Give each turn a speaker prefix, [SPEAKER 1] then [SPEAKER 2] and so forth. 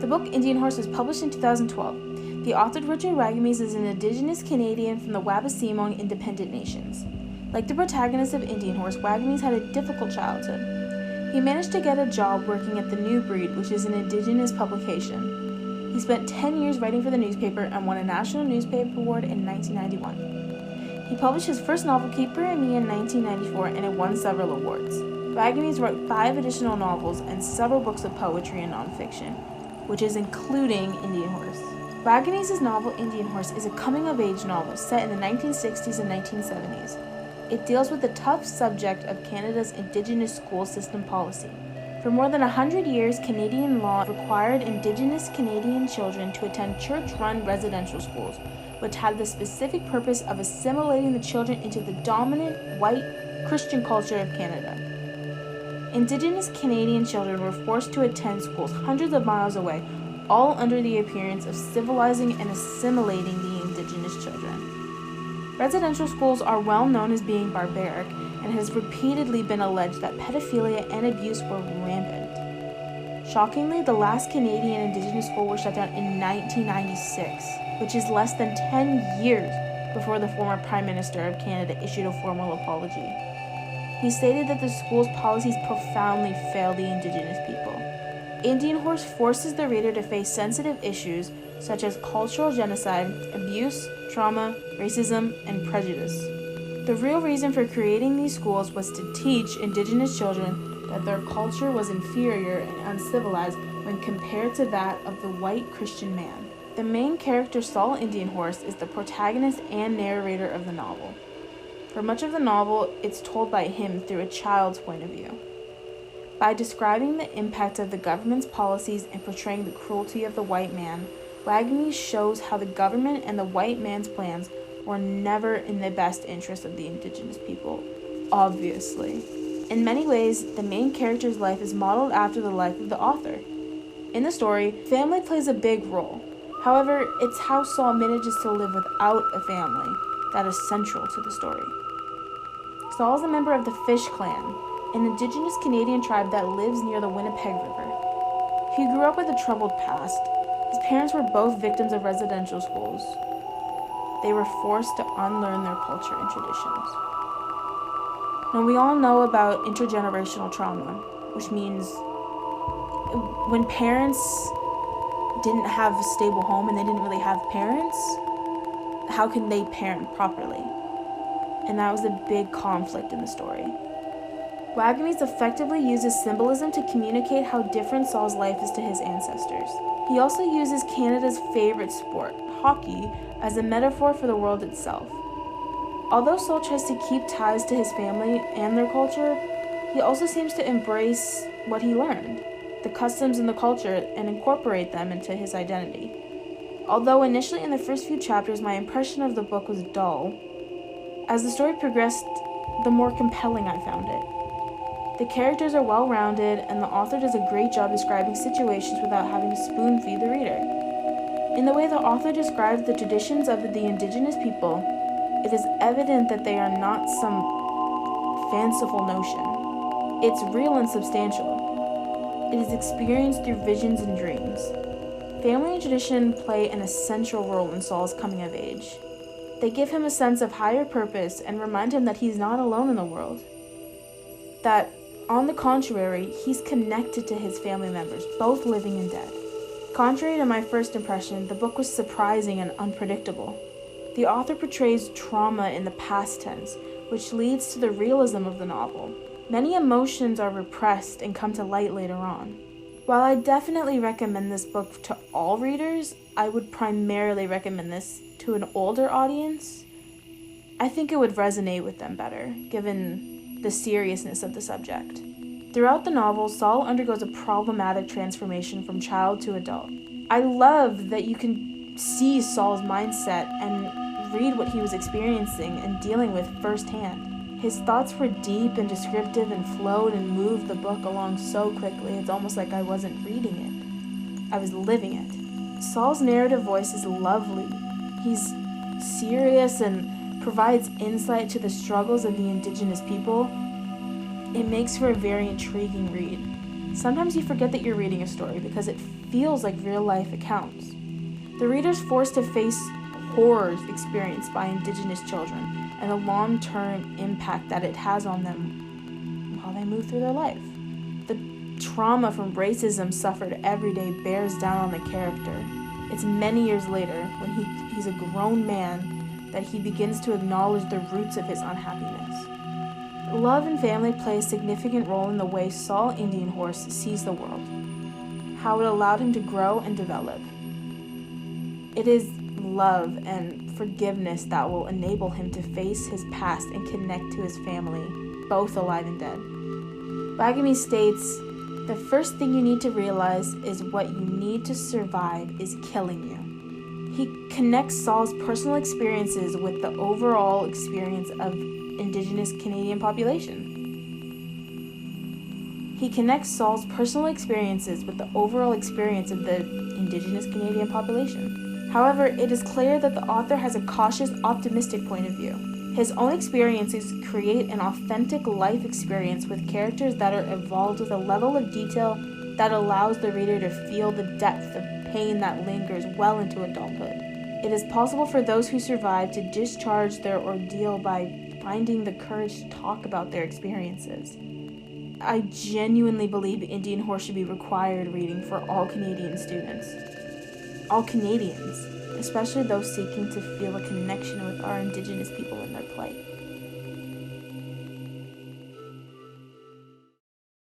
[SPEAKER 1] The book Indian Horse was published in 2012. The author Richard Wagamese is an Indigenous Canadian from the Wabaseemoong Independent Nations. Like the protagonist of Indian Horse, Wagamese had a difficult childhood. He managed to get a job working at The New Breed, which is an Indigenous publication. He spent 10 years writing for the newspaper and won a National Newspaper Award in 1991. He published his first novel, Keeper and Me, in 1994, and it won several awards. Wagamese wrote 5 additional novels and several books of poetry and nonfiction, which is including Indian Horse. Wagamese's novel Indian Horse is a coming-of-age novel set in the 1960s and 1970s. It deals with the tough subject of Canada's Indigenous school system policy. For more than 100 years, Canadian law required Indigenous Canadian children to attend church-run residential schools, which had the specific purpose of assimilating the children into the dominant white Christian culture of Canada. Indigenous Canadian children were forced to attend schools hundreds of miles away, all under the appearance of civilizing and assimilating the Indigenous children. Residential schools are well known as being barbaric, and it has repeatedly been alleged that pedophilia and abuse were rampant. Shockingly, the last Canadian Indigenous school was shut down in 1996, which is less than 10 years before the former Prime Minister of Canada issued a formal apology. He stated that the school's policies profoundly fail the Indigenous people. Indian Horse forces the reader to face sensitive issues such as cultural genocide, abuse, trauma, racism, and prejudice. The real reason for creating these schools was to teach Indigenous children that their culture was inferior and uncivilized when compared to that of the white Christian man. The main character, Saul Indian Horse, is the protagonist and narrator of the novel. For much of the novel, it's told by him through a child's point of view. By describing the impact of the government's policies and portraying the cruelty of the white man, Wagamese shows how the government and the white man's plans were never in the best interest of the Indigenous people, obviously. In many ways, the main character's life is modeled after the life of the author. In the story, family plays a big role. However, it's how Saul manages to live without a family that is central to the story. Saul is a member of the Fish Clan, an Indigenous Canadian tribe that lives near the Winnipeg River. He grew up with a troubled past. His parents were both victims of residential schools. They were forced to unlearn their culture and traditions. Now, we all know about intergenerational trauma, which means when parents didn't have a stable home and they didn't really have parents, how can they parent properly? And that was a big conflict in the story. Wagamese effectively uses symbolism to communicate how different Saul's life is to his ancestors. He also uses Canada's favorite sport, hockey, as a metaphor for the world itself. Although Saul tries to keep ties to his family and their culture, he also seems to embrace what he learned, the customs and the culture, and incorporate them into his identity. Although initially in the first few chapters my impression of the book was dull, as the story progressed, the more compelling I found it. The characters are well-rounded, and the author does a great job describing situations without having to spoon-feed the reader. In the way the author describes the traditions of the Indigenous people, it is evident that they are not some fanciful notion. It's real and substantial. It is experienced through visions and dreams. Family and tradition play an essential role in Saul's coming of age. They give him a sense of higher purpose and remind him that he's not alone in the world. That, on the contrary, he's connected to his family members, both living and dead. Contrary to my first impression, the book was surprising and unpredictable. The author portrays trauma in the past tense, which leads to the realism of the novel. Many emotions are repressed and come to light later on. While I definitely recommend this book to all readers, I would primarily recommend this to an older audience. I think it would resonate with them better, given the seriousness of the subject. Throughout the novel, Saul undergoes a problematic transformation from child to adult. I love that you can see Saul's mindset and read what he was experiencing and dealing with firsthand. His thoughts were deep and descriptive and flowed and moved the book along so quickly, it's almost like I wasn't reading it. I was living it. Saul's narrative voice is lovely. He's serious and provides insight to the struggles of the Indigenous people. It makes for a very intriguing read. Sometimes you forget that you're reading a story because it feels like real-life accounts. The reader's forced to face horrors experienced by Indigenous children and the long-term impact that it has on them while they move through their life. The trauma from racism suffered every day bears down on the character. It's many years later, when he's a grown man, that he begins to acknowledge the roots of his unhappiness. Love and family play a significant role in the way Saul Indian Horse sees the world, how it allowed him to grow and develop. It is love and forgiveness that will enable him to face his past and connect to his family, both alive and dead. Wagami states, "The first thing you need to realize is what you need to survive is killing you." He connects Saul's personal experiences with the overall experience of Indigenous Canadian population. He connects Saul's personal experiences with the overall experience of the Indigenous Canadian population. However, it is clear that the author has a cautious, optimistic point of view. His own experiences create an authentic life experience with characters that are evolved with a level of detail that allows the reader to feel the depth of pain that lingers well into adulthood. It is possible for those who survive to discharge their ordeal by finding the courage to talk about their experiences. I genuinely believe Indian Horse should be required reading for all Canadian students. All Canadians, especially those seeking to feel a connection with our Indigenous people in their plight.